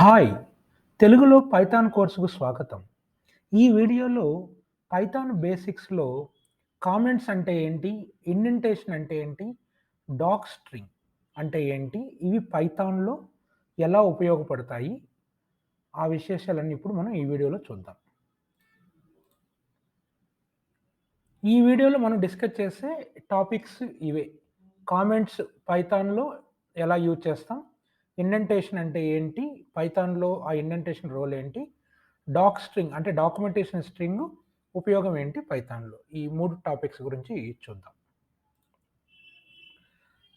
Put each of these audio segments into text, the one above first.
Hi! తెలుగులో Python కోర్సుకు స్వాగతం. ఈ వీడియోలో పైథాన్ బేసిక్స్‌లో కామెంట్స్ అంటే ఏంటి? ఇండెంటేషన్ అంటే ఏంటి? డాక్స్ట్రింగ్ అంటే ఏంటి? ఇవి పైథాన్‌లో ఎలా ఉపయోగపడతాయి? ఆ విశేషాలన్నీ ఇప్పుడు మనం ఈ వీడియోలో చూద్దాం. ఈ వీడియోలో మనం డిస్కస్ చేసే టాపిక్స్ ఇవే. కామెంట్స్ పైథాన్‌లో ఎలా యూజ్ చేస్తాం? ఇండెంటేషన్ అంటే ఏంటి? పైథాన్‌లో ఆ ఇండెంటేషన్ రోల్ ఏంటి? డాక్ స్ట్రింగ్ అంటే డాక్యుమెంటేషన్ స్ట్రింగ్ ఉపయోగం ఏంటి పైథాన్‌లో? ఈ 3 టాపిక్స్ గురించి చూద్దాం.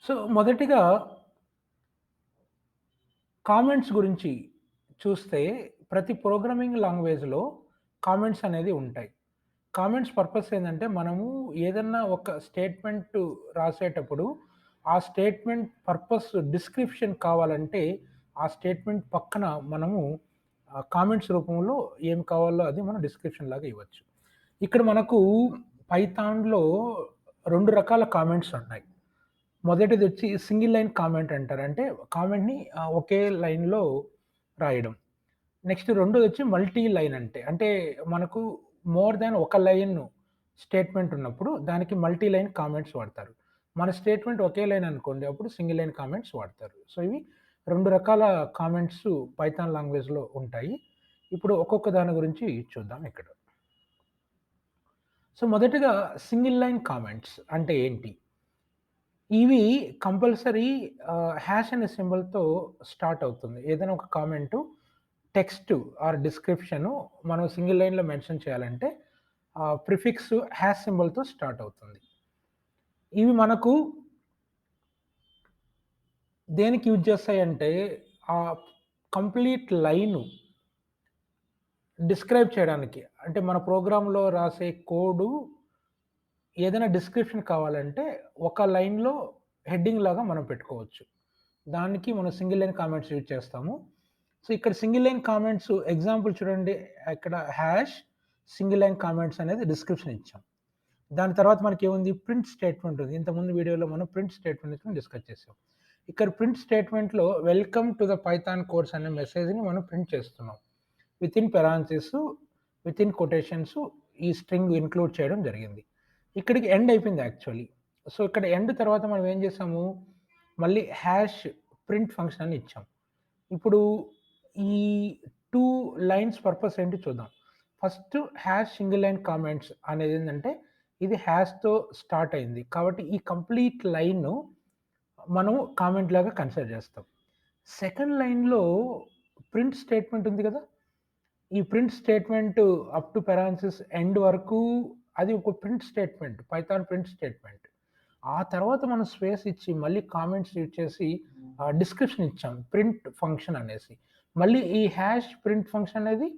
సో, మొదటిగా కామెంట్స్ గురించి చూస్తే ప్రతి ప్రోగ్రామింగ్ లాంగ్వేజ్‌లో కామెంట్స్ అనేది ఉంటాయి. కామెంట్స్ పర్పస్ ఏందంటే మనము ఏదన్నా ఒక స్టేట్మెంట్ రాసేటప్పుడు ఆ స్టేట్మెంట్ పర్పస్ డిస్క్రిప్షన్ కావాలంటే ఆ స్టేట్మెంట్ పక్కన మనము కామెంట్స్ రూపంలో ఏం కావాలో అది మనం డిస్క్రిప్షన్ లాగా ఇవ్వచ్చు. ఇక్కడ మనకు పైథాన్‌లో 2 రకాల కామెంట్స్ ఉన్నాయి. మొదటిదొచ్చి సింగిల్ లైన్ కామెంట్ అంటారు. అంటే కామెంట్‌ని ఒకే లైన్‌లో రాయడం. నెక్స్ట్ రెండోదొచ్చి మల్టీ లైన్ అంటే మనకు మోర్ థాన్ ఒక లైన్ స్టేట్మెంట్ ఉన్నప్పుడు దానికి మల్టీ లైన్ కామెంట్స్ వాడతారు. మన స్టేట్మెంట్ ఒకే లైన్ అనుకోండి. అప్పుడు సింగిల్ లైన్ కామెంట్స్ వాడతారు. సో, ఇవి 2 రకాల కామెంట్స్ పైథాన్ లాంగ్వేజ్‌లో ఉంటాయి. ఇప్పుడు ఒక్కొక్క దాని గురించి చూద్దాం ఇక్కడ. సో, మొదటగా సింగిల్ లైన్ కామెంట్స్ అంటే ఏంటి? ఇవి కంపల్సరీ హాష్ అనే సింబల్‌తో స్టార్ట్ అవుతుంది. ఏదైనా ఒక కామెంటు టెక్స్ట్ ఆర్ డిస్క్రిప్షను మనం సింగిల్ లైన్‌లో మెన్షన్ చేయాలంటే ప్రిఫిక్స్ హాష్ సింబల్‌తో స్టార్ట్ అవుతుంది. ఇవి మనకు దేనికి యూజ్ చేస్తాయంటే ఆహ్, కంప్లీట్ లైను డిస్క్రైబ్ చేయడానికి. అంటే మన ప్రోగ్రామ్‌లో రాసే కోడు ఏదైనా డిస్క్రిప్షన్ కావాలంటే ఒక లైన్‌లో హెడ్డింగ్ లాగా మనం పెట్టుకోవచ్చు. దానికి మనం సింగిల్ లైన్ కామెంట్స్ యూజ్ చేస్తాము. సో, ఇక్కడ సింగిల్ లైన్ కామెంట్స్ ఎగ్జాంపుల్ చూడండి. ఇక్కడ హాష్ సింగిల్ లైన్ కామెంట్స్ అనేది డిస్క్రిప్షన్ ఇచ్చాం. దాని తర్వాత మనకేముంది ప్రింట్ స్టేట్మెంట్ ఉంది. ఇంతకుముందు వీడియోలో మనం ప్రింట్ స్టేట్మెంట్ గురించి డిస్కస్ చేసాం. ఇక్కడ ప్రింట్ స్టేట్మెంట్‌లో welcome to the Python course అనే మెసేజ్‌ని మనం ప్రింట్ చేస్తున్నాం. వితిన్ పెరాంథసిస్, వితిన్ కొటేషన్స్ ఈ స్ట్రింగ్ ఇంక్లూడ్ చేయడం జరిగింది. ఇక్కడికి ఎండ్ అయిపోయింది యాక్చువల్లీ. సో, ఇక్కడ ఎండ్ తర్వాత మనం ఏం చేసాము, మళ్ళీ హాష్ ప్రింట్ ఫంక్షన్ అని ఇచ్చాం. ఇప్పుడు ఈ 2 లైన్స్ పర్పస్ ఏంటి చూద్దాం. First hash single line comments అనేదేంటంటే, ఇది హాష్‌తో స్టార్ట్ అయింది. కాబట్టి ఈ కంప్లీట్ లైన్‌ను మనము కామెంట్ లాగా కన్సిడర్ చేస్తాం. సెకండ్ లైన్‌లో ప్రింట్ స్టేట్మెంట్ ఉంది కదా! ఈ print statement up to parenthesis end వరకు అది ఒక print statement. Python print statement. ఆ తర్వాత మనం స్పేస్ ఇచ్చి మళ్ళీ కామెంట్స్ యూజ్ చేసి డిస్క్రిప్షన్ ఇచ్చాం. ప్రింట్ ఫంక్షన్ అనేసి. మళ్ళీ ఈ హాష్ ప్రింట్ ఫంక్షన్ అనేది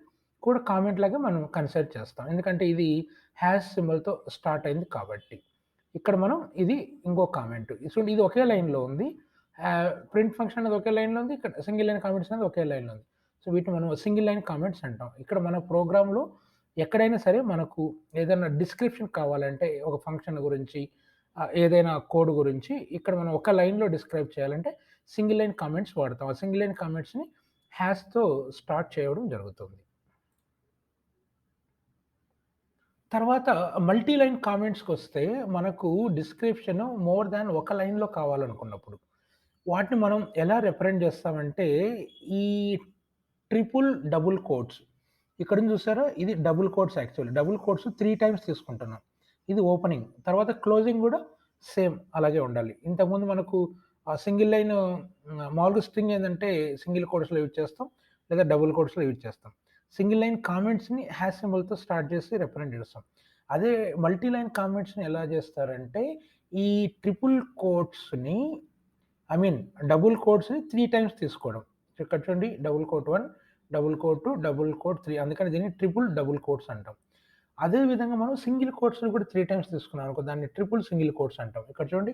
కూడా కామెంట్ లాగా మనం కన్సిడర్ చేస్తాం. ఎందుకంటే ఇది హాష్ సింబల్‌తో స్టార్ట్ అయింది కాబట్టి. ఇక్కడ మనం ఇది ఇంకో కామెంట్. సో, ఇది ఒకే లైన్‌లో ఉంది. ప్రింట్ ఫంక్షన్ అనేది ఒకే లైన్‌లో ఉంది. ఇక్కడ సింగిల్ లైన్ కామెంట్స్ అనేది ఒకే లైన్‌లో ఉంది. సో, వీటిని మనం సింగిల్ లైన్ కామెంట్స్ అంటాం. ఇక్కడ మన ప్రోగ్రామ్‌లో ఎక్కడైనా సరే మనకు ఏదైనా డిస్క్రిప్షన్ కావాలంటే ఒక ఫంక్షన్ గురించి ఏదైనా కోడ్ గురించి ఇక్కడ మనం ఒక లైన్‌లో డిస్క్రైబ్ చేయాలంటే సింగిల్ లైన్ కామెంట్స్ వాడతాం. ఆ సింగిల్ లైన్ కామెంట్స్‌ని హాష్‌తో స్టార్ట్ చేయడం జరుగుతుంది. తర్వాత మల్టీ లైన్ కామెంట్స్‌కొస్తే మనకు డిస్క్రిప్షన్ మోర్ థాన్ ఒక లైన్‌లో కావాలనుకున్నప్పుడు, వాటిని మనం ఎలా రిప్రజెంట్ చేస్తామంటే ఈ ట్రిపుల్ డబుల్ కోట్స్. ఇక్కడుంది చూసారా? ఇది double quotes actually. Double quotes 3 times తీసుకుంటున్నాం. ఇది ఓపెనింగ్. తర్వాత క్లోజింగ్ గూడా సేమ్ అలాగే ఉండాలి. ఇంతకుముందు మనకు సింగిల్ లైన్ మామూలుగా స్ట్రింగ్ ఏందంటే సింగిల్ కోట్స్‌లో యూజ్ చేస్తాం. లేదా డబుల్ కోట్స్‌లో యూజ్ చేస్తాం. సింగిల్ లైన్ కామెంట్స్‌ని హాష్ సింబల్‌తో స్టార్ట్ చేసి రిప్రజెంట్ చేస్తాం. అదే మల్టీ లైన్ కామెంట్స్‌ని ఎలా చేస్తారంటే ఈ ట్రిపుల్ కోట్స్‌ని ఐ మీన్ డబుల్ కోట్స్‌ని 3 టైమ్స్ తీసుకోవడం. ఇక్కడ చూడండి double quote 1, double quote 2, double quote 3 అందుకని దీన్ని ట్రిపుల్ డబుల్ కోట్స్ అంటాం. అదే విధంగా మనం సింగిల్ కోట్స్‌ని కూడా 3 టైమ్స్ తీసుకున్నాం అనుకో దాన్ని ట్రిపుల్ సింగిల్ కోట్స్ అంటాం. ఇక్కడ చూడండి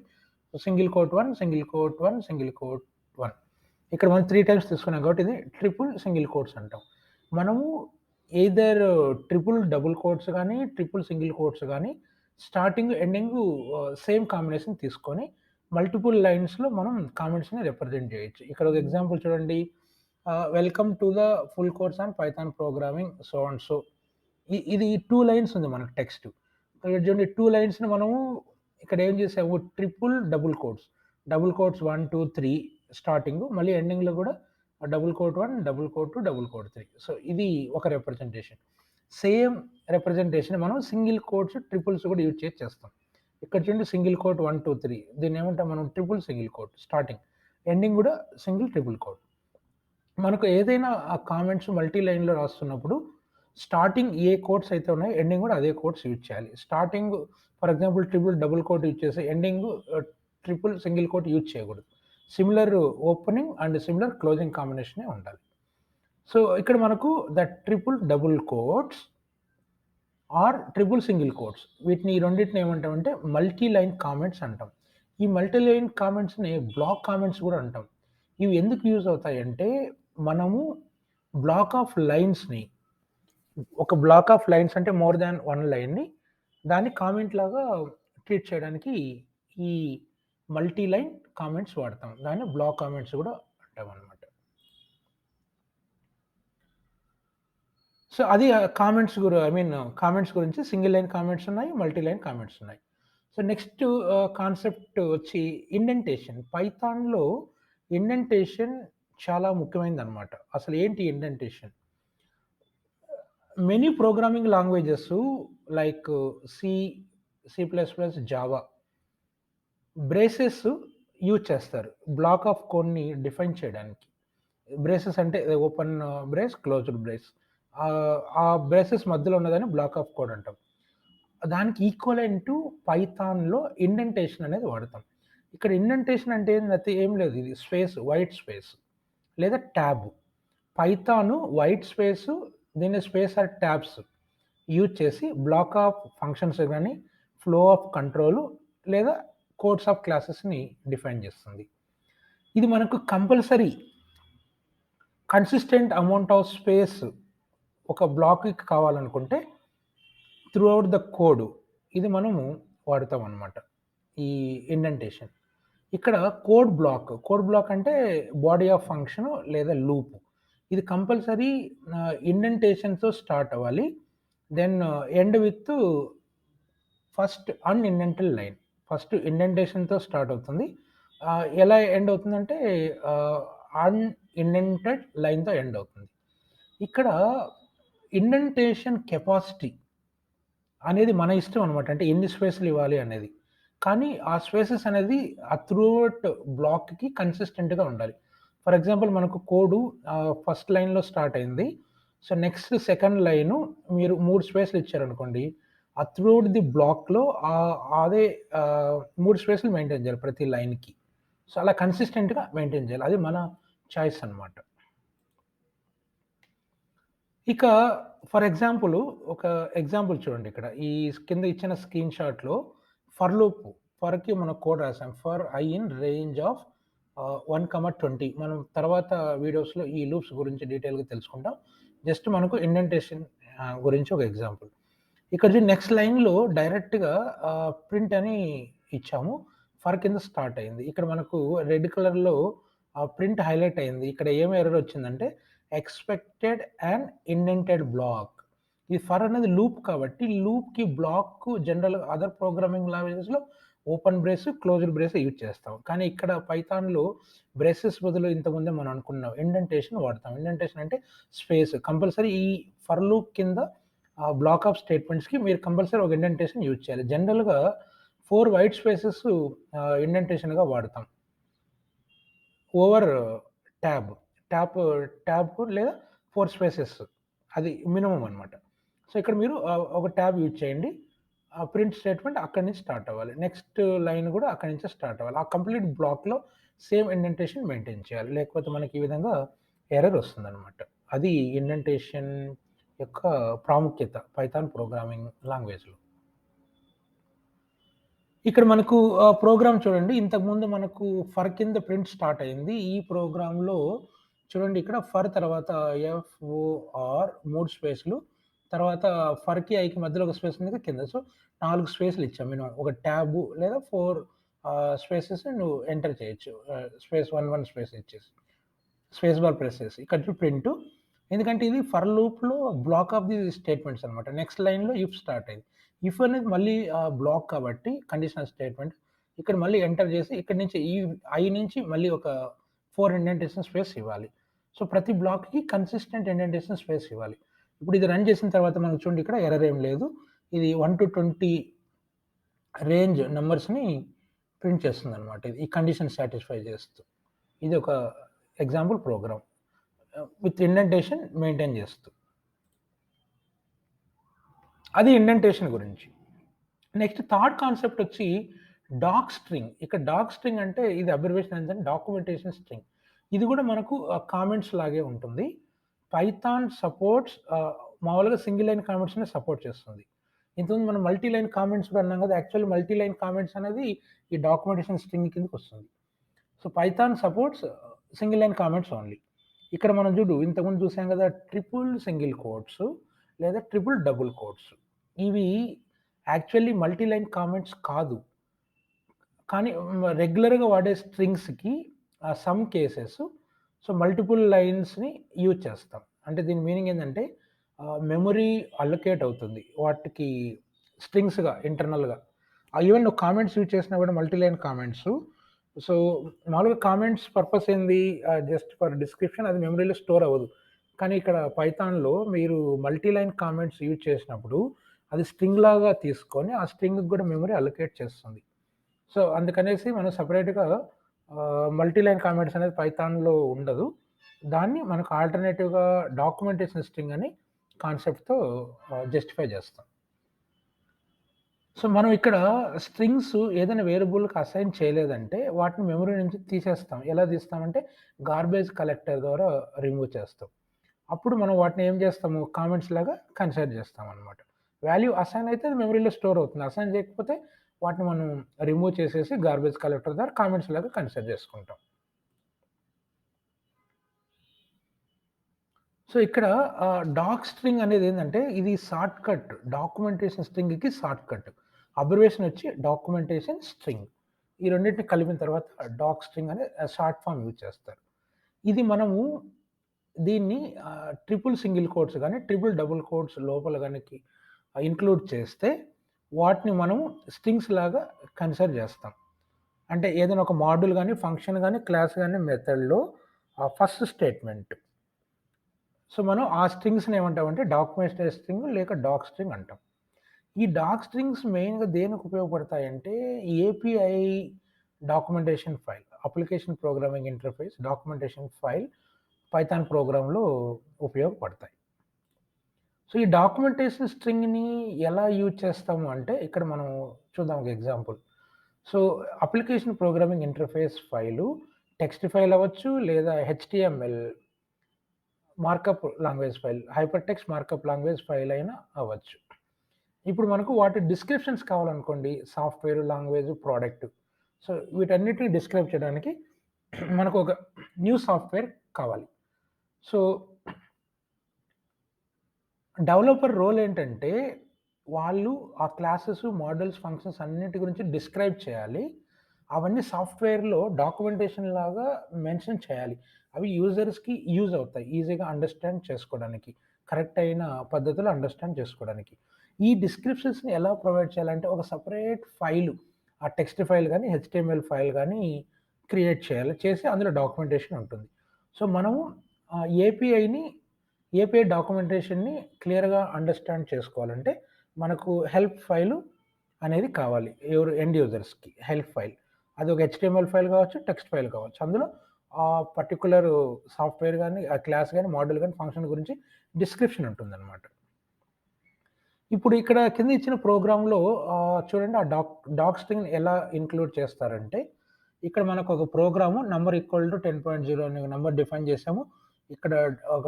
single quote 1, single quote 1, single quote 1. ఇక్కడ మనం 3 టైమ్స్ తీసుకున్నాం కాబట్టి ఇది ట్రిపుల్ సింగిల్ కోట్స్ అంటాం. మనము ఎయిదర్ ట్రిపుల్ డబుల్ కోట్స్ గాని, ట్రిపుల్ సింగిల్ కోట్స్ గాని స్టార్టింగ్, ఎండింగు సేమ్ కాంబినేషన్ తీసుకొని మల్టిపుల్ లైన్స్‌లో మనం కామెంట్స్‌ని రిప్రజెంట్ చేయొచ్చు. ఇక్కడ ఒక ఎగ్జాంపుల్ చూడండి. Welcome to the full course on Python programming so and so. ఇది 2 లైన్స్ ఉంది మనకు టెక్స్ట్. ఇక్కడ చూడండి 2 లైన్స్‌ని మనము ఇక్కడ ఏం చేసాము triple double quotes. Double quotes 1, 2, 3 starting మళ్ళీ ఎండింగ్‌లో కూడా double quote 1, double quote 2, double quote 3. So ఇది ఒక రిప్రజెంటేషన్. సేమ్ రిప్రజెంటేషన్ మనం సింగిల్ కోట్స్, ట్రిపుల్స్ కూడా యూజ్ చేసి చేస్తాం. ఇక్కడ చూడండి సింగిల్ కోట్ 1, 2, 3 దీన్ని ఏమంటాం మనం triple single quote starting. Ending కూడా సింగిల్ ట్రిపుల్ కోట్. మనకు ఏదైనా ఆ కామెంట్స్ మల్టీ లైన్‌లో రాస్తున్నప్పుడు స్టార్టింగ్ ఏ కోట్స్ అయితే ఉన్నాయో ఎండింగ్ కూడా అదే కోట్స్ యూజ్ చేయాలి. Starting for example triple double quote use చేసి ending triple single quote use చేయకూడదు. Similar opening and similar closing కాంబినేషనే ఉండాలి. సో ఇక్కడ మనకు the triple double quotes or triple single quotes వీటిని ఈ రెండిటిని ఏమంటామంటే మల్టీ లైన్ కామెంట్స్ అంటాం. ఈ మల్టీ లైన్ కామెంట్స్‌ని బ్లాక్ కామెంట్స్ కూడా అంటాం. ఇవి ఎందుకు యూజ్ అవుతాయంటే మనము బ్లాక్ ఆఫ్ లైన్స్‌ని ఒక బ్లాక్ ఆఫ్ లైన్స్ అంటే మోర్ థాన్ 1 లైన్‌ని దాన్ని కామెంట్ లాగా ట్రీట్ చేయడానికి ఈ మల్టీ లైన్ కామెంట్స్ వాడతాం. దాన్ని బ్లాక్ కామెంట్స్ కూడా అంటామనమాట. సో అది కామెంట్స్ గురించి సింగిల్ లైన్ కామెంట్స్ ఉన్నాయి. మల్టీ లైన్ కామెంట్స్ ఉన్నాయి. సో నెక్స్ట్ కాన్సెప్ట్ వచ్చి ఇండెంటేషన్. పైథాన్‌లో ఇండెంటేషన్ చాలా ముఖ్యమైనదనమాట. అసలు ఏంటి indentation? Many programming languages like C, C plus plus, Java braces use చేస్తారు. బ్లాక్ ఆఫ్ కోడ్‌ని డిఫైన్ చేయడానికి. బ్రేసెస్ అంటే ఓపెన్ బ్రేస్, క్లోజ్డ్ బ్రేస్. ఆ బ్రేసెస్ మధ్యలో ఉన్నదాన్ని బ్లాక్ ఆఫ్ కోడ్ అంటాం. దానికి ఈక్వలెంట్ పైథాన్‌లో ఇండెంటేషన్ అనేది వాడతాం. ఇక్కడ ఇండెంటేషన్ అంటే ఏం లేదు. ఇది స్పేస్, వైట్ స్పేస్ లేదా ట్యాబ్. పైథాన్ వైట్ స్పేస్ దీన్ని స్పేస్ ఆర్ ట్యాబ్స్ యూజ్ చేసి బ్లాక్ ఆఫ్ ఫంక్షన్స్ గాని, ఫ్లో ఆఫ్ కంట్రోల్ లేదా కోడ్స్ ఆఫ్ క్లాసెస్‌ని డిఫైన్ చేస్తుంది. ఇది మనకు compulsory consistent amount of space ఒక బ్లాక్‌కి కావాలనుకుంటే త్రూఅవుట్ ద కోడ్ ఇది మనము వాడతామనమాట. ఈ ఇండెంటేషన్. ఇక్కడ కోడ్ బ్లాక్ అంటే బాడీ ఆఫ్ ఫంక్షన్ లేదా లూప్. ఇది కంపల్సరీ ఇండెంటేషన్‌తో స్టార్ట్ అవ్వాలి. Then end with first unindented line. First ఇండెంటేషన్‌తో స్టార్ట్ అవుతుంది. ఎలా ఎండ్ అవుతుందంటే ఆహ్, అన్‌ఇండెంటెడ్ లైన్‌తో ఎండ్ అవుతుంది. ఇక్కడ ఇండెంటేషన్ కెపాసిటీ అనేది మన ఇష్టం అనమాట. అంటే ఎన్ని స్పేస్‌లు ఇవ్వాలి అనేది. కానీ ఆ స్పేసెస్ అనేది ఆ త్రూఅవుట్ బ్లాక్‌కి కన్సిస్టెంట్‌గా ఉండాలి. ఫర్ ఎగ్జాంపుల్ మనకు కోడు ఫస్ట్ లైన్‌లో స్టార్ట్ అయింది. సో, నెక్స్ట్ సెకండ్ లైను మీరు 3 స్పేస్‌లు ఇచ్చారనుకోండి. ఆ త్రూఅవుట్ ది బ్లాక్‌లో అదే 3 స్పేస్‌లు మెయింటైన్ చేయాలి ప్రతి లైన్‌కి. సో, అలా కన్సిస్టెంట్‌గా మెయింటైన్ చేయాలి. అది మన చాయిస్ అనమాట. ఇక ఫర్ ఎగ్జాంపుల్ ఒక ఎగ్జాంపుల్ చూడండి ఇక్కడ. ఈ కింద ఇచ్చిన స్క్రీన్ షాట్‌లో ఫర్ లూప్ ఫర్‌కి మనం కోడ్ రాసాం. For I in range of 1, 20 మనం తర్వాత వీడియోస్‌లో ఈ లూప్స్ గురించి డీటెయిల్‌గా తెలుసుకుంటాం. జస్ట్ మనకు ఇండెంటేషన్ గురించి ఒక ఎగ్జాంపుల్. ఇక్కడ చూడండి నెక్స్ట్ లైన్‌లో డైరెక్ట్‌గా ప్రింట్ అని ఇచ్చాము. ఫర్ కింద స్టార్ట్ అయింది. ఇక్కడ మనకు రెడ్ కలర్‌లో ప్రింట్ హైలైట్ అయింది. ఇక్కడ ఏం ఎర్రర్ వచ్చిందంటే ఎక్స్‌పెక్టెడ్ యాన్ ఇండెంటెడ్ బ్లాక్. ఈ ఫర్ అనేది లూప్ కాబట్టి లూప్‌కి బ్లాక్‌కు జనరల్‌గా అదర్ ప్రోగ్రామింగ్ లాంగ్వేజెస్‌లో open brace, closed brace use చేస్తాం. కానీ ఇక్కడ పైథాన్‌లో బ్రేసెస్ బదులు ఇంతకుముందే మనం అనుకున్నాం ఇండెంటేషన్ వాడతాం. ఇండెంటేషన్ అంటే స్పేస్ కంపల్సరీ ఈ ఫర్ లూప్ కింద బ్లాక్ ఆఫ్ స్టేట్మెంట్స్‌కి మీరు కంపల్సరీ ఒక ఇండెంటేషన్ యూజ్ చేయాలి. జనరల్‌గా 4 వైట్ స్పేసెస్ ఇండెంటేషన్‌గా వాడతాం. Over tab. ట్యాబ్ ట్యాబ్‌కు లేదా 4 స్పేసెస్ అది మినిమమ్ అనమాట. సో, ఇక్కడ మీరు ఒక ట్యాబ్ యూజ్ చేయండి. ఆ ప్రింట్ స్టేట్మెంట్ అక్కడి నుంచి స్టార్ట్ అవ్వాలి. నెక్స్ట్ లైన్ గూడా అక్కడి నుంచే స్టార్ట్ అవ్వాలి. ఆ కంప్లీట్ బ్లాక్‌లో సేమ్ ఇండెంటేషన్ మెయింటైన్ చేయాలి. లేకపోతే మనకి ఈ విధంగా ఎర్రర్ వస్తుందనమాట. అది ఇండెంటేషన్ యొక్క ప్రాముఖ్యత పైథాన్ ప్రోగ్రామింగ్ లాంగ్వేజ్‌లో. ఇక్కడ మనకు ప్రోగ్రామ్ చూడండి. ఇంతకుముందు మనకు ఫర్ కింద ప్రింట్ స్టార్ట్ అయింది. ఈ ప్రోగ్రామ్‌లో చూడండి ఇక్కడ ఫర్ తర్వాత ఎఫ్ఓఆర్ 3 స్పేస్‌లు. తర్వాత ఫర్‌కి, ఐకి మధ్యలో ఒక స్పేస్ ఉంది కదా కింద. సో, 4 స్పేస్‌లు ఇచ్చాం మినిమమ్. ఒక ట్యాబు లేదా 4 స్పేసెస్ నువ్వు ఎంటర్ చేయొచ్చు. స్పేస్ 1 స్పేస్ ఇచ్చేసి. స్పేస్ బార్ ప్రెస్ చేసి ఇక్కడ ప్రింట్. ఎందుకంటే ఇది ఫర్ లూప్లో బ్లాక్ ఆఫ్ ది స్టేట్మెంట్స్ అనమాట. నెక్స్ట్ లైన్లో ఇఫ్ స్టార్ట్ అయింది. ఇఫ్ అనేది మళ్ళీ బ్లాక్ కాబట్టి కండిషనల్ స్టేట్మెంట్. ఇక్కడ మళ్ళీ ఎంటర్ చేసి ఇక్కడ నుంచి ఈ ఐ నుంచి మళ్ళీ ఒక 4 ఇండెంటేషన్ స్పేస్ ఇవ్వాలి. సో ప్రతి బ్లాక్కి కన్సిస్టెంట్ ఇండెంటేషన్ స్పేస్ ఇవ్వాలి. ఇప్పుడు ఇది రన్ చేసిన తర్వాత మనకు చూడండి ఇక్కడ ఎర్రర్ ఏం లేదు. ఇది 1 to 20 రేంజ్ నెంబర్స్ని ప్రింట్ చేస్తుంది అనమాట. ఇది ఈ కండిషన్ సాటిస్ఫై చేస్తూ. ఇది ఒక example programme with indentation maintain చేస్తూ. అది ఇండెంటేషన్ గురించి. నెక్స్ట్ థర్డ్ కాన్సెప్ట్ వచ్చి డాక్ స్ట్రింగ్. ఇక్కడ డాక్ స్ట్రింగ్ అంటే ఇది అబ్రివేషన్ ఏంటంటే డాక్యుమెంటేషన్ స్ట్రింగ్. ఇది కూడా మనకు కామెంట్స్ లాగే ఉంటుంది. పైథాన్ సపోర్ట్స్ మామూలుగా సింగిల్ లైన్ కామెంట్స్ని సపోర్ట్ చేస్తుంది. ఇంతకుముందు మనం మల్టీ లైన్ కామెంట్స్ కూడా అన్నాం కదా, యాక్చువల్లీ మల్టీ లైన్ కామెంట్స్ అనేది ఈ డాక్యుమెంటేషన్ స్ట్రింగ్ కిందకి వస్తుంది. So Python supports single line comments only. ఇక్కడ మనం చూడు ఇంతకుముందు చూసాం కదా, ట్రిపుల్ సింగిల్ కోట్స్ లేదా ట్రిపుల్ డబుల్ కోట్స్. ఇవి యాక్చువల్లీ మల్టీ లైన్ కామెంట్స్ కాదు, కానీ రెగ్యులర్గా వాడే స్ట్రింగ్స్కి సమ్ కేసెస్ సో మల్టిపుల్ లైన్స్ని యూజ్ చేస్తాం. అంటే దీని మీనింగ్ ఏంటంటే మెమరీ అలొకేట్ అవుతుంది వాటికి స్ట్రింగ్స్గా ఇంటర్నల్గా. ఈవెన్ నువ్వు కామెంట్స్ యూజ్ చేసినా కూడా మల్టీ లైన్ కామెంట్స్. సో మామూలుగా కామెంట్స్ పర్పస్ ఏంది, జస్ట్ ఫర్ డిస్క్రిప్షన్, అది మెమరీలో స్టోర్ అవ్వదు. కానీ ఇక్కడ పైథాన్లో మీరు మల్టీ లైన్ కామెంట్స్ యూజ్ చేసినప్పుడు అది స్ట్రింగ్ లాగా తీసుకొని ఆ స్ట్రింగ్కి కూడా మెమరీ అలొకేట్ చేస్తుంది. సో అందుకనేసి మనం సపరేట్గా మల్టీ లైన్ కామెంట్స్ అనేది పైథాన్లో ఉండదు. దాన్ని మనకు ఆల్టర్నేటివ్గా డాక్యుమెంటేషన్ స్ట్రింగ్ అని కాన్సెప్ట్తో జస్టిఫై చేస్తాం. సో మనం ఇక్కడ స్ట్రింగ్స్ ఏదైనా వేరియబుల్కి అసైన్ చేయలేదంటే వాటిని మెమరీ నుంచి తీసేస్తాం. ఎలా తీస్తామంటే గార్బేజ్ కలెక్టర్ ద్వారా రిమూవ్ చేస్తాం. అప్పుడు మనం వాటిని ఏం చేస్తాము, కామెంట్స్ లాగా కన్సిడర్ చేస్తాం అనమాట. వాల్యూ అసైన్ అయితే అది మెమరీలో స్టోర్ అవుతుంది. అసైన్ చేయకపోతే వాటిని మనం రిమూవ్ చేసేసి గార్బేజ్ కలెక్టర్ ద్వారా కామెంట్స్ లాగా కన్సిడర్ చేసుకుంటాం. సో ఇక్కడ డాక్ స్ట్రింగ్ అనేది ఏంటంటే ఇది షార్ట్ కట్, డాక్యుమెంటేషన్ స్ట్రింగ్కి షార్ట్ కట్. అబ్రివేషన్ వచ్చి డాక్యుమెంటేషన్ స్ట్రింగ్. ఈ రెండింటిని కలిపిన తర్వాత డాక్ స్ట్రింగ్ అనే షార్ట్ ఫామ్ యూజ్ చేస్తారు. ఇది మనము దీన్ని ట్రిపుల్ సింగిల్ కోట్స్ కానీ ట్రిపుల్ డబుల్ కోట్స్ లోపల కనుక ఇంక్లూడ్ చేస్తే వాటిని మనము స్ట్రింగ్స్ లాగా కన్సిడర్ చేస్తాం. అంటే ఏదైనా ఒక మాడ్యూల్ కానీ ఫంక్షన్ కానీ క్లాస్ కానీ మెథడ్లో ఫస్ట్ స్టేట్మెంట్. సో మనం ఆ స్ట్రింగ్స్ని ఏమంటామంటే డాక్యుమెంటేషన్ స్ట్రింగ్ లేక డాక్ స్ట్రింగ్ అంటాం. ఈ డాక్ స్ట్రింగ్స్ మెయిన్గా దేనికి ఉపయోగపడతాయంటే API documentation file, application programming interface documentation file Python ప్రోగ్రాంలో ఉపయోగపడతాయి. సో ఈ డాక్యుమెంటేషన్ స్ట్రింగ్ని ఎలా యూజ్ చేస్తాము అంటే ఇక్కడ మనం చూద్దాం ఒక example. So application programming interface file text file అవ్వచ్చు లేదా HTML markup language file, hyper text markup language file అయినా అవ్వచ్చు. ఇప్పుడు మనకు వాటి డిస్క్రిప్షన్స్ కావాలనుకోండి, సాఫ్ట్వేర్, లాంగ్వేజ్, ప్రోడక్ట్. సో వీటన్నిటిని డిస్క్రైబ్ చేయడానికి మనకు ఒక న్యూ సాఫ్ట్వేర్ కావాలి. సో డెవలపర్ రోల్ ఏంటంటే వాళ్ళు ఆ క్లాసెస్, మోడల్స్, ఫంక్షన్స్ అన్నిటి గురించి డిస్క్రైబ్ చేయాలి. అవన్నీ సాఫ్ట్వేర్లో డాక్యుమెంటేషన్ లాగా మెన్షన్ చేయాలి. అవి యూజర్స్కి యూజ్ అవుతాయి ఈజీగా అండర్స్టాండ్ చేసుకోవడానికి, కరెక్ట్ అయిన పద్ధతిలో అండర్స్టాండ్ చేసుకోవడానికి. ఈ డిస్క్రిప్షన్స్ని ఎలా ప్రొవైడ్ చేయాలంటే ఒక సపరేట్ ఫైలు, ఆ టెక్స్ట్ ఫైల్ కానీ హెచ్టిఎంఎల్ ఫైల్ కానీ క్రియేట్ చేయాలి, చేసి అందులో డాక్యుమెంటేషన్ ఉంటుంది. సో మనము ఏపీఐ డాక్యుమెంటేషన్ని క్లియర్గా అండర్స్టాండ్ చేసుకోవాలంటే మనకు హెల్ప్ ఫైలు అనేది కావాలి. ఎవరు ఎండ్ యూజర్స్కి హెల్ప్ ఫైల్, అది ఒక హెచ్టిఎంఎల్ ఫైల్ కావచ్చు, టెక్స్ట్ ఫైల్ కావచ్చు. అందులో ఆ పర్టిక్యులర్ సాఫ్ట్వేర్ కానీ, ఆ క్లాస్ కానీ, మోడల్ కానీ, ఫంక్షన్ గురించి డిస్క్రిప్షన్ ఉంటుందన్నమాట. ఇప్పుడు ఇక్కడ కింద ఇచ్చిన ప్రోగ్రాంలో చూడండి ఆ డాక్ స్ట్రింగ్ ఎలా ఇంక్లూడ్ చేస్తారంటే ఇక్కడ మనకు ఒక ప్రోగ్రాము నంబర్ ఈక్వల్ టు 10.0 అనే నంబర్ డిఫైన్ చేసాము. ఇక్కడ ఒక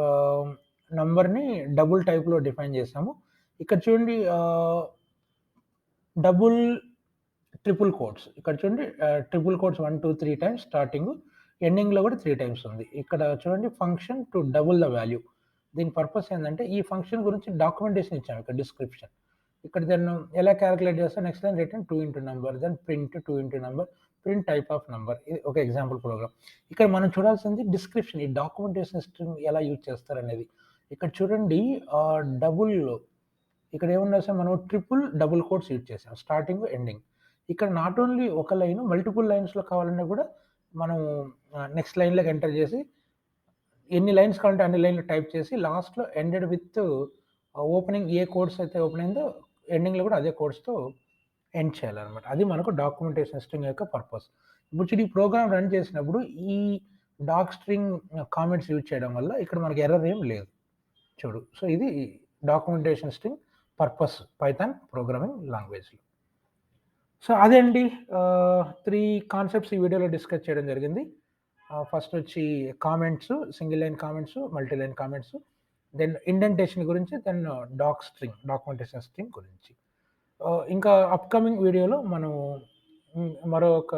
నంబర్ని డబుల్ టైప్లో డిఫైన్ చేసాము. ఇక్కడ చూడండి డబుల్ ట్రిపుల్ కోట్స్, ఇక్కడ చూడండి ట్రిపుల్ కోట్స్ 1, 2, 3 టైమ్స్ స్టార్టింగ్, ఎండింగ్లో కూడా 3 టైమ్స్ ఉంది. ఇక్కడ చూడండి function to double the value. దీని పర్పస్ ఏంటంటే ఈ ఫంక్షన్ గురించి డాక్యుమెంటేషన్ ఇచ్చాము, ఇక్కడ డిస్క్రిప్షన్. ఇక్కడ దాన్ని ఎలా క్యాలిక్యులేట్ చేస్తాం, next line return 2 into number, then print 2 into number, print type of number. ఇది ఒక ఎగ్జాంపుల్ ప్రోగ్రామ్. ఇక్కడ మనం చూడాల్సింది డిస్క్రిప్షన్. ఈ డాక్యుమెంటేషన్ స్ట్రింగ్ ఎలా యూజ్ చేస్తారనేది. ఇక్కడ చూడండి డబుల్ ఇక్కడ ఏముంది అసలు మనం ట్రిపుల్ డబుల్ కోట్స్ యూజ్ చేసాం. Starting, ending. ఇక్కడ నాట్ ఓన్లీ ఒక లైన్ మల్టిపుల్ లైన్స్‌లో కావాలన్నా కూడా మనం నెక్స్ట్ లైన్‌లోకి ఎంటర్ చేసి ఎన్ని లైన్స్ కావాలంటే అన్ని లైన్‌లు టైప్ చేసి లాస్ట్‌లో ended with opening A codes అయితే ఓపెన్ అయిందో ఎండింగ్‌లో కూడా అదే కోడ్స్‌తో ఎండ్ చేయాలనమాట. అది మనకు డాక్యుమెంటేషన్ స్ట్రింగ్ యొక్క పర్పస్. ఇప్పుడు చూడు ఈ ప్రోగ్రామ్ రన్ చేసినప్పుడు ఈ డాక్ స్ట్రింగ్ కామెంట్స్ యూజ్ చేయడం వల్ల ఇక్కడ మనకి ఎర్రర్ ఏం లేదు. చూడు. సో, ఇది documentation string purpose Python programming లాంగ్వేజ్‌లో. సో, అదే అండి 3 కాన్సెప్ట్స్ ఈ వీడియోలో డిస్కస్ చేయడం జరిగింది. ఫస్ట్ వచ్చి comments, single line comments, multi line comments, then indentation గురించి, దెన్ డాక్యుమెంటేషన్ స్ట్రింగ్ గురించి. ఇంకా అప్‌కమింగ్ వీడియోలో మనం మరొక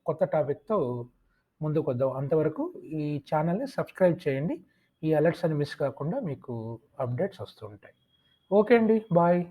కొత్త టాపిక్‌తో ముందుకొద్దాం. అంతవరకు ఈ ఛానెల్‌ని సబ్స్క్రైబ్ చేయండి. ఈ అలర్ట్స్ అన్ని మిస్ కాకుండా మీకు అప్డేట్స్ వస్తూ ఉంటాయి. ఓకే అండి. బాయ్.